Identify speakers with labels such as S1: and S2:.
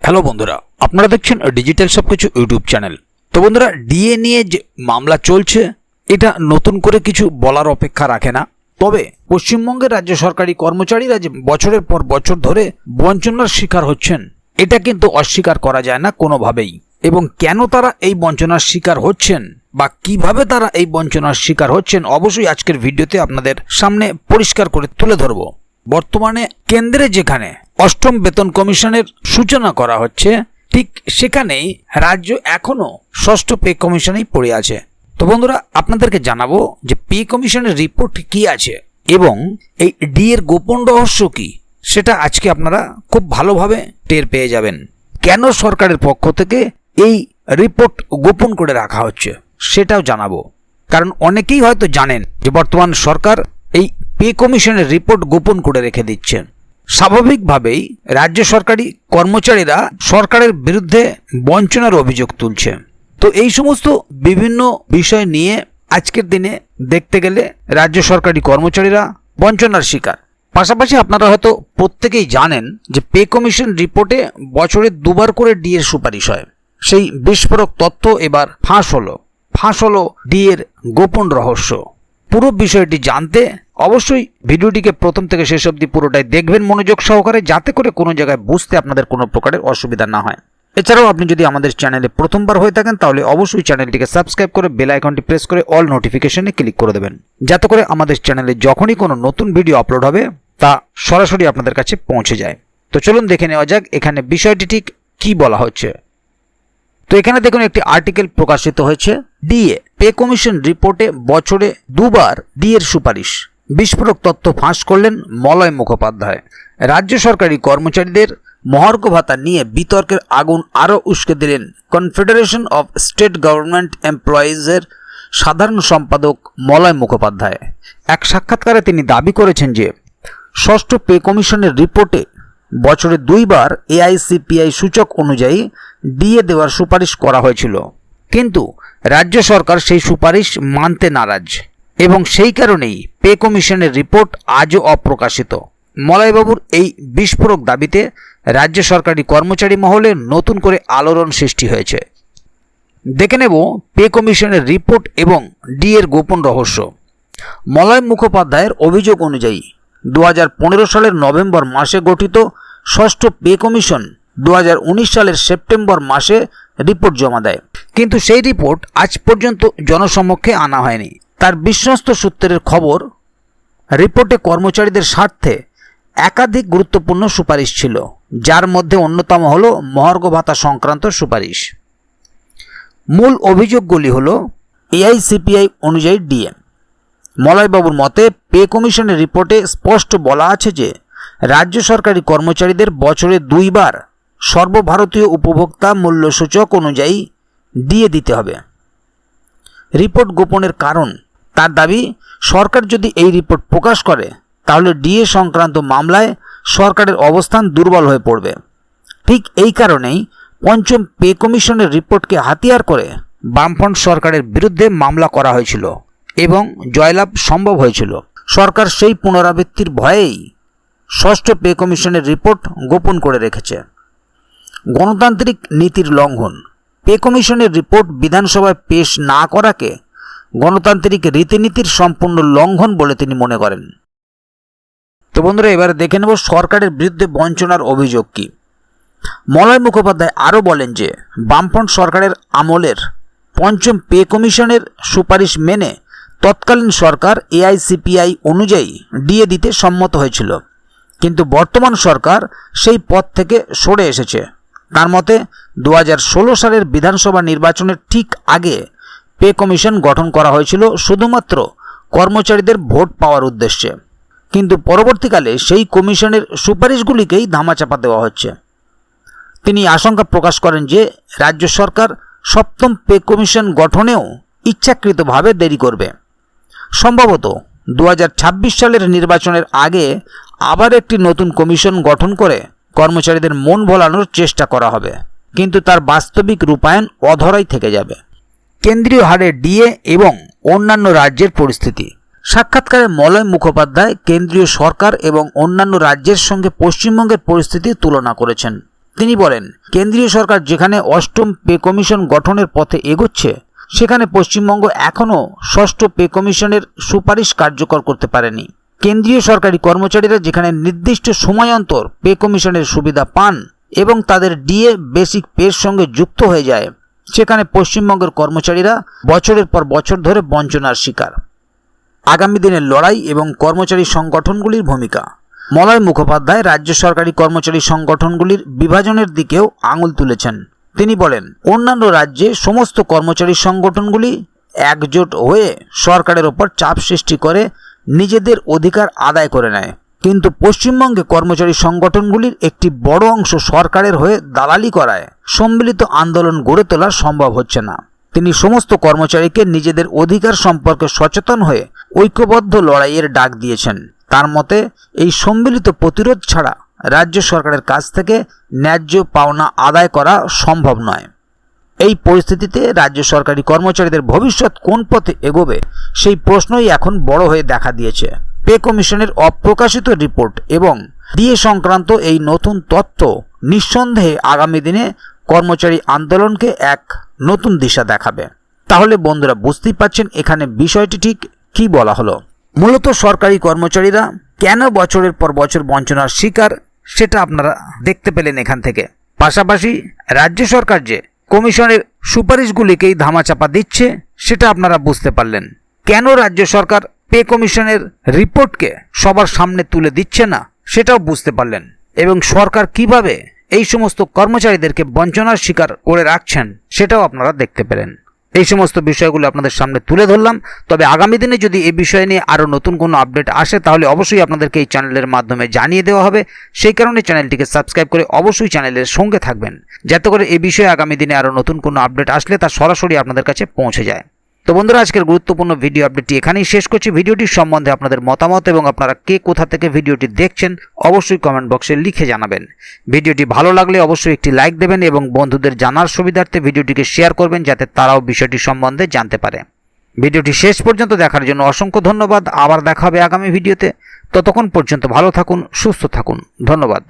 S1: Hello বন্ধুরা, আপনারা দেখছেন ডিজিটাল সবকিছু ইউটিউব চ্যানেল। তো বন্ধুরা, ডিএ নিয়ে যে মামলা চলছে এটা নতুন করে কিছু বলার অপেক্ষা রাখে না। তবে পশ্চিমবঙ্গের রাজ্য সরকারি কর্মচারীরা যে বছরের পর বছর ধরে বঞ্চনার শিকার হচ্ছেন এটা কিন্তু অস্বীকার করা যায় না কোনোভাবেই। এবং কেন তারা এই বঞ্চনার শিকার হচ্ছেন বা কিভাবে তারা এই বঞ্চনার শিকার হচ্ছেন অবশ্যই আজকের ভিডিওতে আপনাদের সামনে পরিষ্কার করে তুলে ধরব। বর্তমানে কেন্দ্রে যেখানে অষ্টম বেতন কমিশনের সূচনা করা হচ্ছে ঠিক সেখানেই রাজ্য এখনো ষষ্ঠ পে কমিশনেই পড়ে আছে। তো বন্ধুরা, আপনাদেরকে জানাবো যে পে কমিশনের রিপোর্ট কি আছে এবং এই ডি এর গোপন রহস্য কি সেটা আজকে আপনারা খুব ভালোভাবে টের পেয়ে যাবেন। কেন সরকারের পক্ষ থেকে এই রিপোর্ট গোপন করে রাখা হচ্ছে সেটাও জানাবো। কারণ অনেকেই হয়তো জানেন যে বর্তমান সরকার এই পে কমিশনের রিপোর্ট গোপন করে রেখে দিচ্ছেন। স্বাভাবিকভাবেই রাজ্য সরকারি কর্মচারীরা সরকারের বিরুদ্ধে বঞ্চনার অভিযোগ তুলছে। তো এই সমস্ত বিভিন্ন বিষয় নিয়ে আজকের দিনে দেখতে গেলে রাজ্য সরকারি কর্মচারীরা বঞ্চনার শিকার। পাশাপাশি আপনারা হয়তো প্রত্যেকেই জানেন যে পে কমিশন রিপোর্টে বছরে দুবার করে ডি এর সুপারিশ হয়। সেই বিস্ফোরক তথ্য এবার ফাঁস হলো ডি এর গোপন রহস্য। পুরো বিষয়টি জানতে অবশ্যই ভিডিওটিকে প্রথম থেকে শেষ অবধি পুরোটাই দেখবেন মনোযোগ সহকারে, যাতে করে কোনো জায়গায় বুঝতে আপনাদের কোনো প্রকারের অসুবিধা না হয়। এছাড়াও আপনি যদি আমাদের চ্যানেলে প্রথমবার হয়ে থাকেন তাহলে অবশ্যই চ্যানেলটিকে সাবস্ক্রাইব করে বেল আইকনটি প্রেস করে অল নোটিফিকেশনে ক্লিক করে দেবেন, যাতে করে আমাদের চ্যানেলে যখনই কোনো নতুন ভিডিও আপলোড হবে তা সরাসরি আপনাদের কাছে পৌঁছে যায়। তো চলুন দেখে নেওয়া যাক এখানে বিষয়টি ঠিক কি বলা হচ্ছে। তো এখানে দেখুন একটি আর্টিকেল প্রকাশিত হয়েছে, ডিএ পে কমিশন রিপোর্টে বছরে দুবার ডি এর সুপারিশ, বিস্ফোরক তথ্য ফাঁস করলেন মলয় মুখোপাধ্যায়। রাজ্য সরকারি কর্মচারীদের মহার্ঘ ভাতা নিয়ে বিতর্কের আগুন আরও উস্কে দিলেন কনফেডারেশন অফ স্টেট গভর্নমেন্ট এমপ্লয়িজের সাধারণ সম্পাদক মলয় মুখোপাধ্যায়। এক সাক্ষাৎকারে তিনি দাবি করেছেন যে ষষ্ঠ পে কমিশনের রিপোর্টে বছরে দুইবার এআইসিপিআই সূচক অনুযায়ী ডিএ দেওয়ার সুপারিশ করা হয়েছিল, কিন্তু রাজ্য সরকার সেই সুপারিশ মানতে নারাজ এবং সেই কারণেই পে কমিশনের রিপোর্ট আজও অপ্রকাশিত। মলয়বাবুর এই বিস্ফোরক দাবিতে রাজ্য সরকারি কর্মচারী মহলে নতুন করে আলোড়ন সৃষ্টি হয়েছে। দেখে নেব পে কমিশনের রিপোর্ট এবং ডি এর গোপন রহস্য। মলয় মুখোপাধ্যায়ের অভিযোগ অনুযায়ী 2015 সালের নভেম্বর মাসে গঠিত ষষ্ঠ পে কমিশন 2019 সালের সেপ্টেম্বর মাসে রিপোর্ট জমা দেয়, কিন্তু সেই রিপোর্ট আজ পর্যন্ত জনসমক্ষে আনা হয়নি। তার বিশ্বস্ত সূত্রের খবর, রিপোর্টে কর্মচারীদের স্বার্থে একাধিক গুরুত্বপূর্ণ সুপারিশ ছিল, যার মধ্যে অন্যতম হল মহার্ঘ ভাতা সংক্রান্ত সুপারিশ। মূল অভিযোগগুলি হল এআইসিপিআই অনুযায়ী ডিএ। মলয়বাবুর মতে পে কমিশনের রিপোর্টে স্পষ্ট বলা আছে যে রাজ্য সরকারি কর্মচারীদের বছরে দুইবার সর্বভারতীয় উপভোক্তা মূল্য সূচক অনুযায়ী ডিএ দিতে হবে। রিপোর্ট গোপনের কারণ, তার দাবি সরকার যদি এই রিপোর্ট প্রকাশ করে তাহলে ডিএ সংক্রান্ত মামলায় সরকারের অবস্থান দুর্বল হয়ে পড়বে। ঠিক এই কারণেই পঞ্চম পে কমিশনের রিপোর্টকে হাতিয়ার করে বামফ্রন্ট সরকারের বিরুদ্ধে মামলা করা হয়েছিল এবং জয়লাভ সম্ভব হয়েছিল। সরকার সেই পুনরাবৃত্তির ভয়েই ষষ্ঠ পে কমিশনের রিপোর্ট গোপন করে রেখেছে। গণতান্ত্রিক নীতির লঙ্ঘন, পে কমিশনের রিপোর্ট বিধানসভায় পেশ না করাকে গণতান্ত্রিক রীতিনীতির সম্পূর্ণ লঙ্ঘন বলে তিনি মনে করেন। তো বন্ধুরা, এবারে দেখে নেব সরকারের বিরুদ্ধে বঞ্চনার অভিযোগ কি। মলয় মুখোপাধ্যায় আরও বলেন যে বামফ্রন্ট সরকারের আমলের পঞ্চম পে কমিশনের সুপারিশ মেনে তৎকালীন সরকার এআইসিপিআই অনুযায়ী ডিএ দিতে সম্মত হয়েছিল, কিন্তু বর্তমান সরকার সেই পথ থেকে সরে এসেছে। তার মতে 2016 সালের বিধানসভা নির্বাচনের ঠিক আগে পে কমিশন গঠন করা হয়েছিল শুধুমাত্র কর্মচারীদের ভোট পাওয়ার উদ্দেশ্যে, কিন্তু পরবর্তীকালে সেই কমিশনের সুপারিশগুলিকেই ধামাচাপা দেওয়া হচ্ছে। তিনি আশঙ্কা প্রকাশ করেন যে রাজ্য সরকার সপ্তম পে কমিশন গঠনেও ইচ্ছাকৃতভাবে দেরি করবে। সম্ভবত 2026 সালের নির্বাচনের আগে আবার একটি নতুন কমিশন গঠন করে কর্মচারীদের মন ভোলানোর চেষ্টা করা হবে, কিন্তু তার বাস্তবিক রূপায়ণ অধরাই থেকে যাবে। কেন্দ্রীয় হারে ডিএ এবং অন্যান্য রাজ্যের পরিস্থিতি। সাক্ষাৎকারে মলয় মুখোপাধ্যায় কেন্দ্রীয় সরকার এবং অন্যান্য রাজ্যের সঙ্গে পশ্চিমবঙ্গের পরিস্থিতি তুলনা করেছেন। তিনি বলেন, কেন্দ্রীয় সরকার যেখানে অষ্টম পে কমিশন গঠনের পথে এগোচ্ছে, সেখানে পশ্চিমবঙ্গ এখনও ষষ্ঠ পে কমিশনের সুপারিশ কার্যকর করতে পারেনি। কেন্দ্রীয় সরকারি কর্মচারীরা যেখানে নির্দিষ্ট সময় অন্তর পে কমিশনের সুবিধা পান এবং তাদের ডিএ বেসিক পের সঙ্গে যুক্ত হয়ে যায়, সেখানে পশ্চিমবঙ্গের কর্মচারীরা বছরের পর বছর ধরে বঞ্চনার শিকার। আগামী দিনের লড়াই এবং কর্মচারী সংগঠনগুলির ভূমিকা। মলয় মুখোপাধ্যায় রাজ্য সরকারি কর্মচারী সংগঠনগুলির বিভাজনের দিকেও আঙুল তুলেছেন। তিনি বলেন, অন্যান্য রাজ্যে সমস্ত কর্মচারী সংগঠনগুলি একজোট হয়ে সরকারের ওপর চাপ সৃষ্টি করে নিজেদের অধিকার আদায় করে নেয়, কিন্তু পশ্চিমবঙ্গে কর্মচারী সংগঠনগুলির একটি বড় অংশ সরকারের হয়ে দালালি করায় সম্মিলিত আন্দোলন গড়ে তোলা সম্ভব হচ্ছে না। তিনি সমস্ত কর্মচারীকে নিজেদের অধিকার সম্পর্কে সচেতন হয়ে ঐক্যবদ্ধ লড়াইয়ের ডাক দিয়েছেন। তার মতে, এই সম্মিলিত প্রতিরোধ ছাড়া রাজ্য সরকারের কাছ থেকে ন্যায্য পাওনা আদায় করা সম্ভব নয়। এই পরিস্থিতিতে রাজ্য সরকারি কর্মচারীদের ভবিষ্যৎ কোন পথে এগোবে, সেই প্রশ্নই এখন বড় হয়ে দেখা দিয়েছে। পে কমিশনের অপ্রকাশিত রিপোর্ট এবং ডিএ সংক্রান্ত এই নতুন তথ্য নিঃসন্দেহে আগামী দিনে কর্মচারী আন্দোলনকে এক নতুন দিশা দেখাবে। তাহলে বন্ধুরা, বুঝতেই পারছেন এখানে বিষয়টি ঠিক কি বলা হলো। মূলত সরকারি কর্মচারীরা কেন বছরের পর বছর বঞ্চনার শিকার, সেটা আপনারা দেখতে পেলেন এখান থেকে। পাশাপাশি রাজ্য সরকার যে কমিশনের সুপারিশগুলিকেই ধামাচাপা দিচ্ছে, সেটা আপনারা বুঝতে পারলেন। কেন রাজ্য সরকার পে কমিশনের রিপোর্টকে সবার সামনে তুলে দিচ্ছে না, সেটাও বুঝতে পারলেন। এবং সরকার কিভাবে এই সমস্ত কর্মচারীদেরকে বঞ্চনার শিকার করে রাখছেন, সেটাও আপনারা দেখতে পেলেন। এই সমস্ত বিষয়গুলো আপনাদের সামনে তুলে ধরলাম। তবে আগামী দিনে যদি এই বিষয় নিয়ে আরও নতুন কোনো আপডেট আসে, তাহলে অবশ্যই আপনাদেরকে এই চ্যানেলের মাধ্যমে জানিয়ে দেওয়া হবে। সেই কারণে চ্যানেলটিকে সাবস্ক্রাইব করে অবশ্যই চ্যানেলের সঙ্গে থাকবেন, যাতে করে এই বিষয়ে আগামী দিনে আরও নতুন কোনো আপডেট আসলে তা সরাসরি আপনাদের কাছে পৌঁছে যায়। তো বন্ধুরা, আজকের গুরুত্বপূর্ণ ভিডিও আপডেটটি এখানেই শেষ করছি। ভিডিওটির সম্বন্ধে আপনাদের মতামত এবং আপনারা কে কোথা থেকে ভিডিওটি দেখছেন অবশ্যই কমেন্ট বক্সে লিখে জানাবেন। ভিডিওটি ভালো লাগলে অবশ্যই একটি লাইক দেবেন এবং বন্ধুদের জানার সুবিধার্থে ভিডিওটিকে শেয়ার করবেন, যাতে তারাও বিষয়টি সম্বন্ধে জানতে পারে। ভিডিওটি শেষ পর্যন্ত দেখার জন্য অসংখ্য ধন্যবাদ। আবার দেখা হবে আগামী ভিডিওতে। ততক্ষণ পর্যন্ত ভালো থাকুন, সুস্থ থাকুন। ধন্যবাদ।